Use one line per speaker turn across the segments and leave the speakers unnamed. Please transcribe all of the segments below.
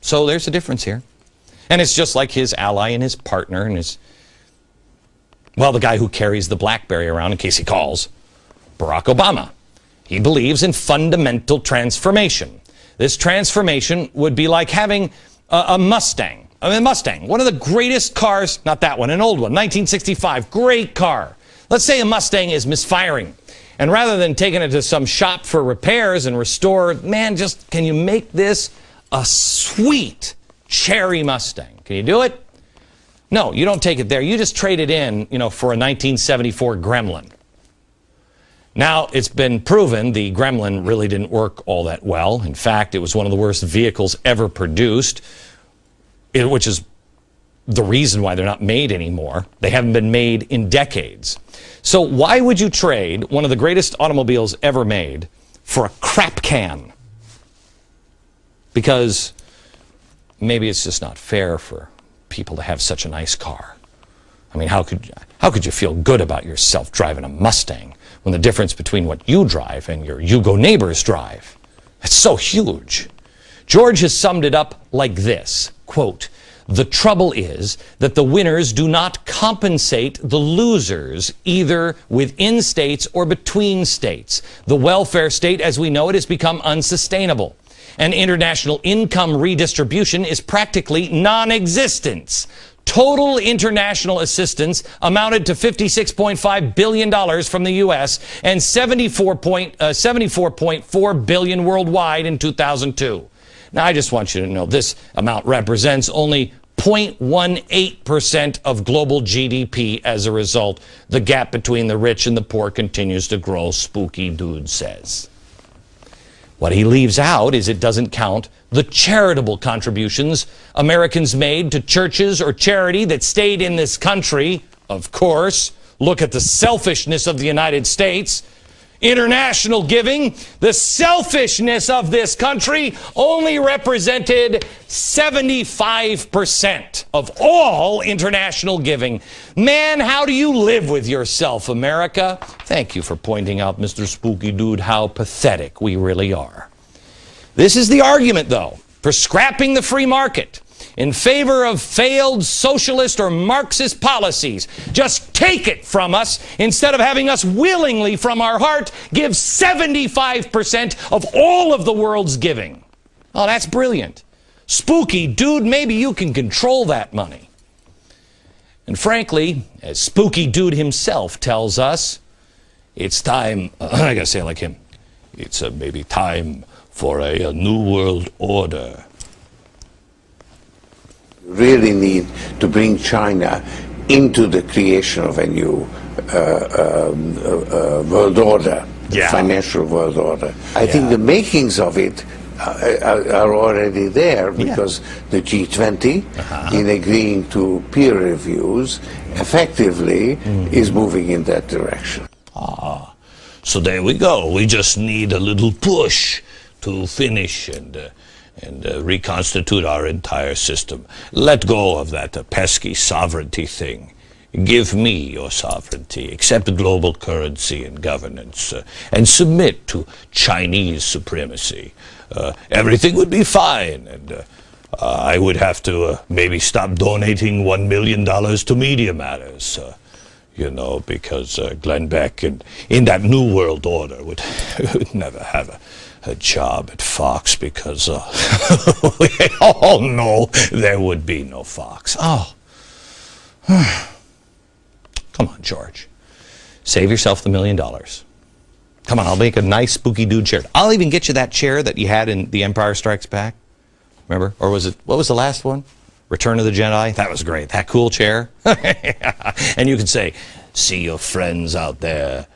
So there's a difference here. And it's just like his ally and his partner and the guy who carries the BlackBerry around in case he calls, Barack Obama. He believes in fundamental transformation. This transformation would be like having a Mustang. I mean, Mustang, one of the greatest cars, not that one, an old one, 1965, great car. Let's say a Mustang is misfiring. And rather than taking it to some shop for repairs and restore, man, just can you make this a sweet cherry Mustang? Can you do it? No, you don't take it there. You just trade it in, for a 1974 Gremlin. Now, it's been proven the Gremlin really didn't work all that well. In fact, it was one of the worst vehicles ever produced, which is the reason why they're not made anymore. They haven't been made in decades. So why would you trade one of the greatest automobiles ever made for a crap can? Because maybe it's just not fair for people to have such a nice car. I mean, how could you feel good about yourself driving a Mustang when the difference between what you drive and your Yugo neighbors drive? It's so huge. George has summed it up like this, quote, "The trouble is that the winners do not compensate the losers either within states or between states. The welfare state as we know it has become unsustainable. And international income redistribution is practically non-existent. Total international assistance amounted to $56.5 billion from the U.S. and $74.4 billion worldwide in 2002. Now, I just want you to know this amount represents only 0.18% of global GDP. As a result, the gap between the rich and the poor continues to grow, Spooky Dude says. What he leaves out is it doesn't count the charitable contributions Americans made to churches or charity that stayed in this country. Of course, look at the selfishness of the United States. International giving, the selfishness of this country only represented 75% of all international giving. Man, how do you live with yourself, America? Thank you for pointing out, Mr. Spooky Dude, how pathetic we really are. This is the argument, though, for scrapping the free market in favor of failed socialist or Marxist policies. Just take it from us instead of having us willingly from our heart give 75% of all of the world's giving. Oh, that's brilliant. Spooky Dude, maybe you can control that money. And frankly, as Spooky Dude himself tells us, it's time, I gotta say it like him, it's maybe time for a new world order.
Really need to bring China into the creation of a new world order, financial world order. I think the makings of it are already there because the G20, in agreeing to peer reviews, effectively is moving in that direction.
So there we go. We just need a little push to finish and reconstitute our entire system. Let go of that pesky sovereignty thing. Give me your sovereignty, accept global currency and governance, and submit to Chinese supremacy. Everything would be fine, and I would have to maybe stop donating $1 million to Media Matters, because Glenn Beck in that New World Order would never have a job at Fox because we all know there would be no Fox. Oh. Come on, George. Save yourself the $1 million. Come on, I'll make a nice Spooky Dude chair. I'll even get you that chair that you had in The Empire Strikes Back. Remember? Or was it, what was the last one? Return of the Jedi? That was great. That cool chair. And you could say, see your friends out there.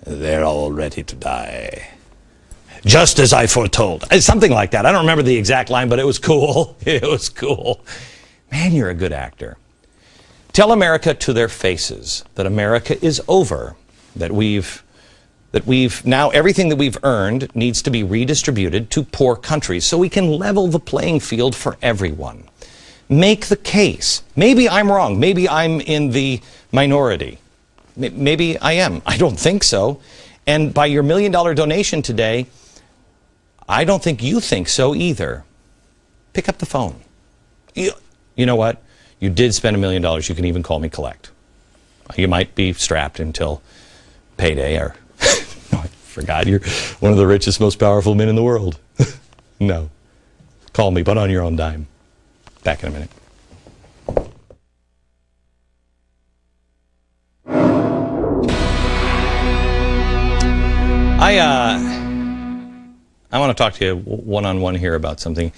They're all ready to die. Just as I foretold. Something like that. I don't remember the exact line, but it was cool. It was cool. Man, you're a good actor. Tell America to their faces that America is over, that we've now everything that we've earned needs to be redistributed to poor countries so we can level the playing field for everyone. Make the case. Maybe I'm wrong. Maybe I'm in the minority. Maybe I am. I don't think so. And by your $1 million donation today, I don't think you think so either.
Pick up the phone. You know what? You did spend $1 million. You can even call me collect. You might be strapped until payday, or no, I forgot, you're one of the richest, most powerful men in the world. No. Call me, but on your own dime. Back in a minute. I want to talk to you one-on-one here about something.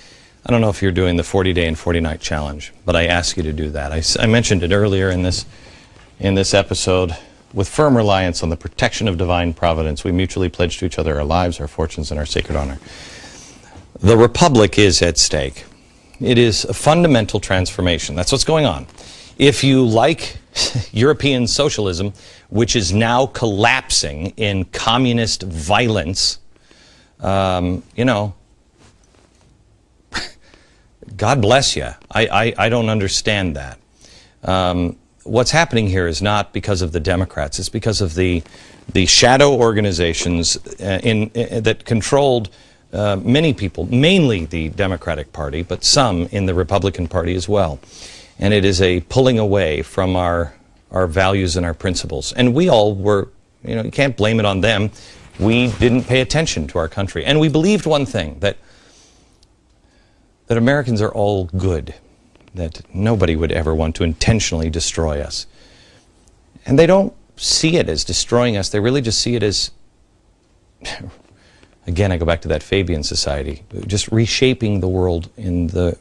I don't know if you're doing the 40-day and 40-night challenge, but I ask you to do that. I mentioned it earlier in this episode. With firm reliance on the protection of divine providence, we mutually pledge to each other our lives, our fortunes, and our sacred honor. The Republic is at stake. It is a fundamental transformation. That's what's going on. If you like European socialism, which is now collapsing in communist violence, you know, God bless you. I don't understand that. What's happening here is not because of the Democrats. It's because of the shadow organizations that controlled many people, mainly the Democratic Party, but some in the Republican Party as well. And it is a pulling away from our values and our principles. And we all were, you know, you can't blame it on them. We didn't pay attention to our country. And we believed one thing, that Americans are all good, that nobody would ever want to intentionally destroy us. And they don't see it as destroying us. They really just see it as, again, I go back to that Fabian Society, just reshaping the world in the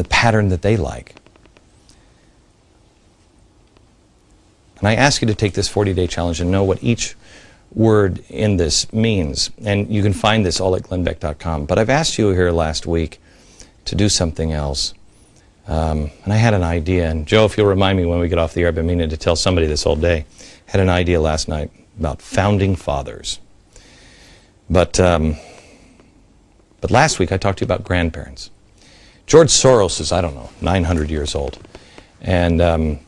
pattern that they like. And I ask you to take this 40-day challenge and know what each word in this means. And you can find this all at glennbeck.com. But I've asked you here last week to do something else. And I had an idea. And Joe, if you'll remind me when we get off the air, I've been meaning to tell somebody this all day. Had an idea last night about founding fathers. But last week I talked to you about grandparents. George Soros is, I don't know, 900 years old. And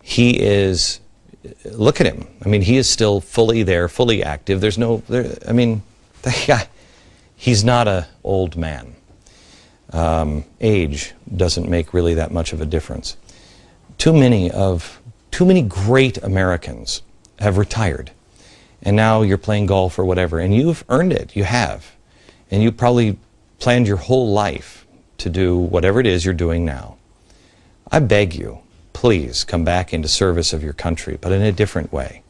he is, look at him. I mean, he is still fully there, fully active. There's no, I mean, that guy, he's not an old man. Age doesn't make really that much of a difference. Too many great Americans have retired. And now you're playing golf or whatever, and you've earned it. You have. And you probably planned your whole life to do whatever it is you're doing now. I beg you, please come back into service of your country, but in a different way.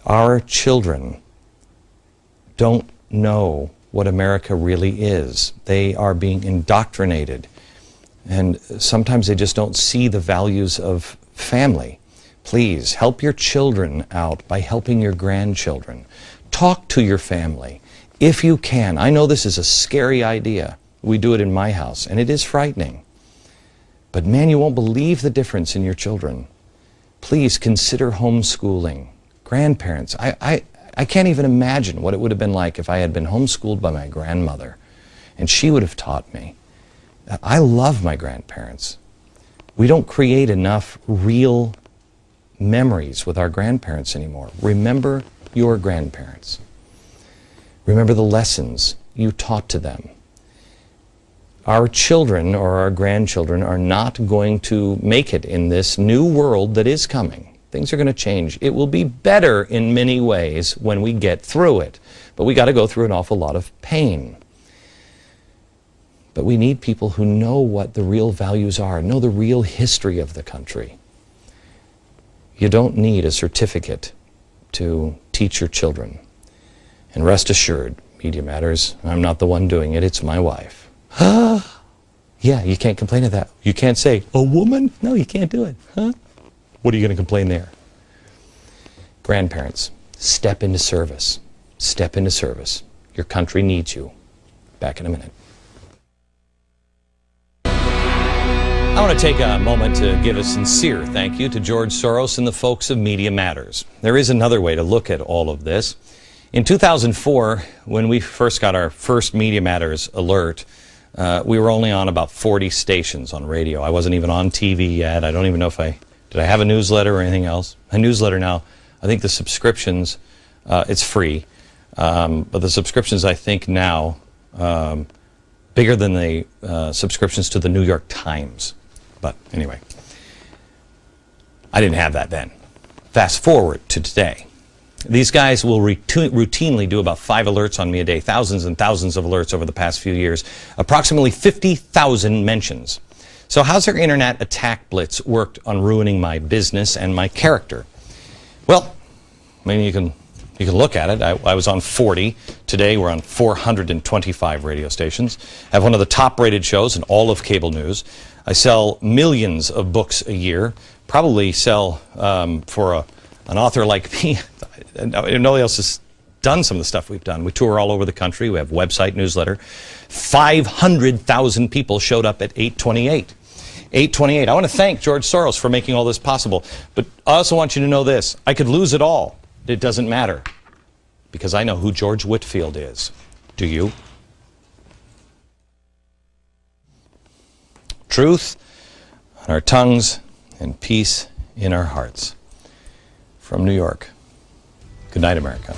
Our children don't know what America really is. They are being indoctrinated. And sometimes they just don't see the values of family. Please help your children out by helping your grandchildren. Talk to your family if you can. I know this is a scary idea. We do it in my house, and it is frightening. But man, you won't believe the difference in your children. Please consider homeschooling. Grandparents, I can't even imagine what it would have been like if I had been homeschooled by my grandmother, and she would have taught me. I love my grandparents. We don't create enough real memories with our grandparents anymore. Remember your grandparents. Remember the lessons you taught to them. Our children or our grandchildren are not going to make it in this new world that is coming. Things are going to change. It will be better in many ways when we get through it. But we got to go through an awful lot of pain. But we need people who know what the real values are, know the real history of the country. You don't need a certificate to teach your children. And rest assured, Media Matters, I'm not the one doing it, it's my wife. Yeah, you can't complain of that. You can't say, a woman? No, you can't do it. Huh? What are you going to complain there? Grandparents, step into service. Step into service. Your country needs you. Back in a minute. I want to take a moment to give a sincere thank you to George Soros and the folks of Media Matters. There is another way to look at all of this. In 2004, when we first got our first Media Matters alert, we were only on about 40 stations on radio. I wasn't even on TV yet. I don't even know if did I have a newsletter or anything else? A newsletter now, I think the subscriptions, it's free, but the subscriptions I think now Bigger than the subscriptions to the New York Times. But anyway, I didn't have that then. Fast forward to today. These guys will routinely do about 5 alerts on me a day, thousands and thousands of alerts over the past few years, approximately 50,000 mentions. So how's their internet attack blitz worked on ruining my business and my character? Well, I mean, you can look at it. I was on 40. Today we're on 425 radio stations. I have one of the top-rated shows in all of cable news. I sell millions of books a year. Probably sell for an author like me. Nobody else has done some of the stuff we've done. We tour all over the country. We have website, newsletter. 500,000 people showed up at 828. 828. I want to thank George Soros for making all this possible. But I also want you to know this. I could lose it all. It doesn't matter. Because I know who George Whitfield is. Do you? Truth on our tongues and peace in our hearts. From New York. Good night, America.